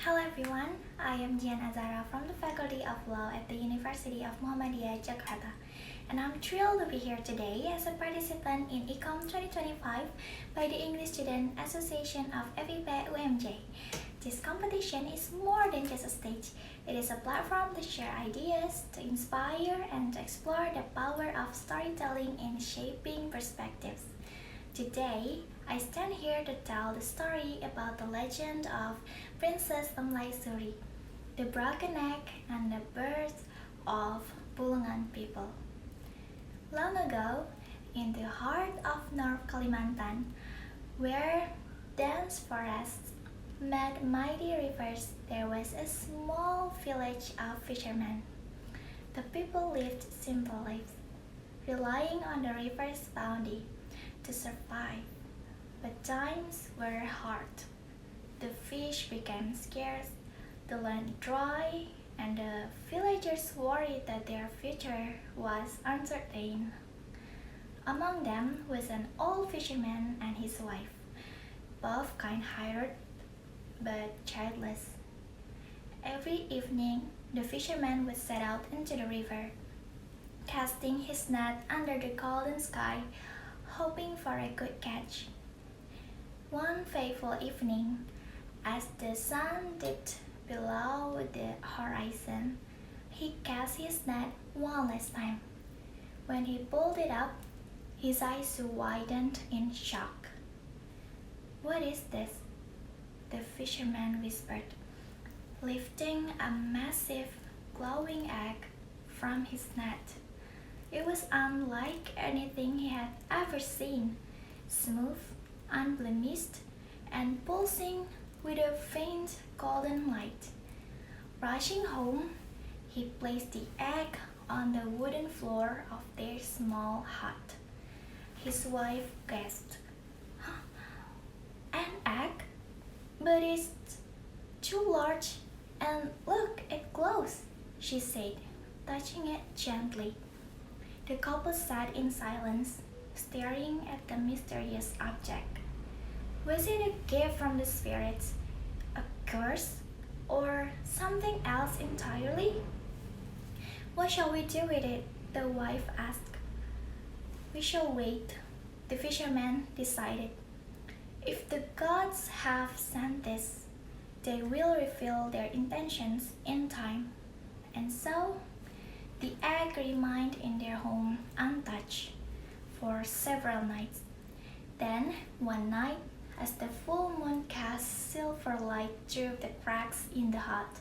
Hello everyone, I am Dian Azara from the Faculty of Law at the University of Muhammadiyah, Jakarta. And I'm thrilled to be here today as a participant in Ecom 2025 by the English Student Association of FIP UMJ. This competition is more than just a stage. It is a platform to share ideas, to inspire, and to explore the power of storytelling in shaping perspectives. Today, I stand here to tell the story about the legend of Princess Lemlaisuri, the broken egg, and the birth of Bulungan people. Long ago, in the heart of North Kalimantan, where dense forests met mighty rivers, there was a small village of fishermen. The people lived simple lives, relying on the river's bounty to survive. But times were hard. The fish became scarce, the land dry, and the villagers worried that their future was uncertain. Among them was an old fisherman and his wife, both kind-hearted but childless. Every evening, the fisherman would set out into the river, casting his net under the golden sky, hoping for a good catch. One fateful evening, as the sun dipped below the horizon, he cast his net one last time. When he pulled it up, his eyes widened in shock. "What is this?" the fisherman whispered, lifting a massive, glowing egg from his net. It was unlike anything he had ever seen, smooth, unblemished, and pulsing with a faint golden light. Rushing home, he placed the egg on the wooden floor of their small hut. His wife gasped, "An egg? But it's too large, and look, it glows," she said, touching it gently. The couple sat in silence, staring at the mysterious object. Was it a gift from the spirits, a curse, or something else entirely? "What shall we do with it?" the wife asked. "We shall wait," the fisherman decided. "If the gods have sent this, they will reveal their intentions in time." And so, the egg remained in their home untouched for several nights. Then, one night, as the full moon cast silver light through the cracks in the hut,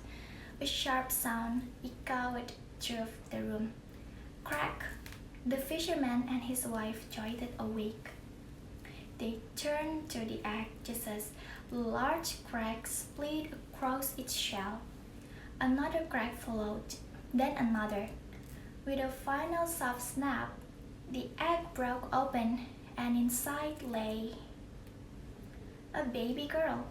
a sharp sound echoed through the room. Crack! The fisherman and his wife jolted awake. They turned to the egg just as a large crack split across its shell. Another crack followed, then another. With a final soft snap, the egg broke open, and inside lay a baby girl.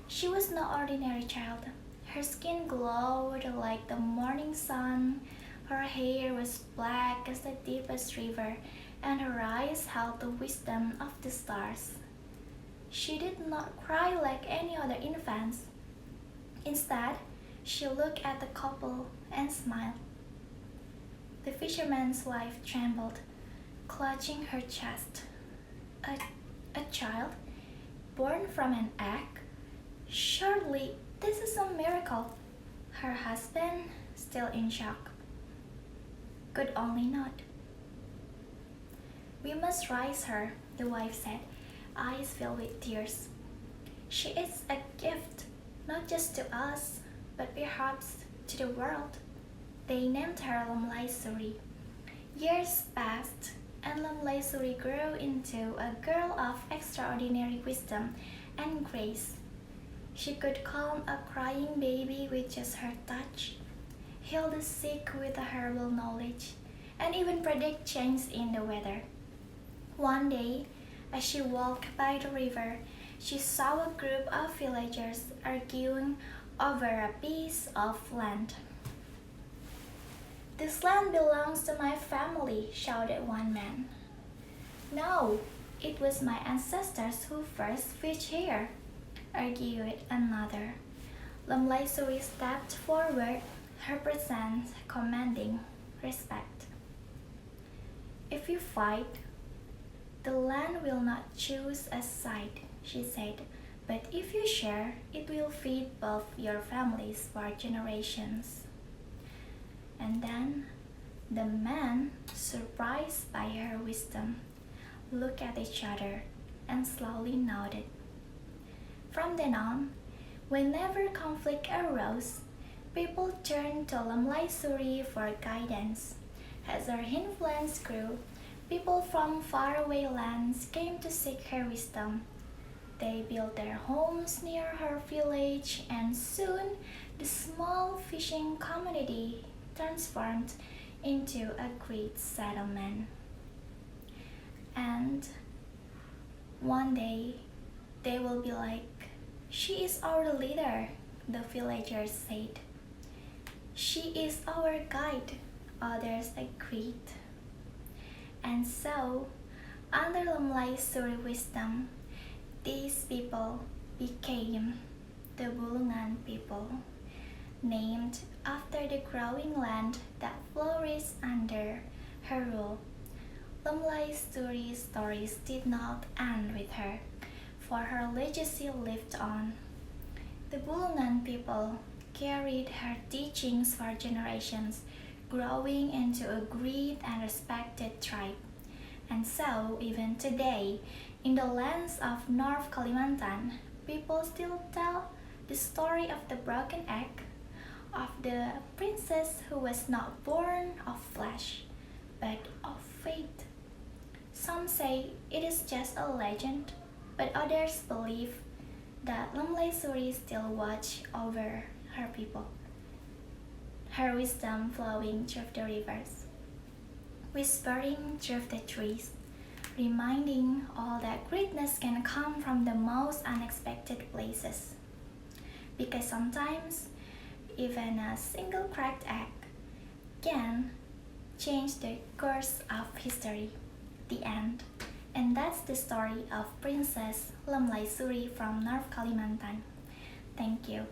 She was no ordinary child. Her skin glowed like the morning sun, her hair was black as the deepest river, and her eyes held the wisdom of the stars. She did not cry like any other infants. Instead, she looked at the couple and smiled. The fisherman's wife trembled, clutching her chest. A child? Born from an egg? Surely this is a miracle. Her husband, still in shock, could only nod. "We must raise her," the wife said, eyes filled with tears. "She is a gift, not just to us, but perhaps to the world." They named her Lemlaisuri. Years passed, and Lemlaisuri grew into a girl of extraordinary wisdom and grace. She could calm a crying baby with just her touch, heal the sick with a herbal knowledge, and even predict change in the weather. One day, as she walked by the river, she saw a group of villagers arguing over a piece of land. "This land belongs to my family," shouted one man. "No, it was my ancestors who first fished here," argued another. Lamlaisuri stepped forward, her presence commanding respect. If you fight, the land will not choose a side, she said, but if you share, it will feed both your families for generations. And then the men, surprised by her wisdom, looked at each other and slowly nodded. From then on, whenever conflict arose, people turned to Lamlaisuri for guidance. As her influence grew, people from faraway lands came to seek her wisdom. They built their homes near her village, and soon the small fishing community transformed into a great settlement. And one day they will be like, "She is our leader," the villagers said. "She is our guide," others agreed. And so, under Lamlaisuri wisdom, these people became the Bulungan people, named after the growing land that flourished under her rule. Lamlaisuri's stories did not end with her, for her legacy lived on. The Bulungan people carried her teachings for generations, growing into a great and respected tribe. And so, even today, in the lands of North Kalimantan, people still tell the story of the broken egg, of the princess who was not born of flesh, but of faith. Some say it is just a legend, but others believe that Lamlaisuri still watches over her people, her wisdom flowing through the rivers, whispering through the trees, reminding all that greatness can come from the most unexpected places. Because sometimes, even a single cracked egg can change the course of history. The end. And that's the story of Princess Lamlaisuri from North Kalimantan. Thank you.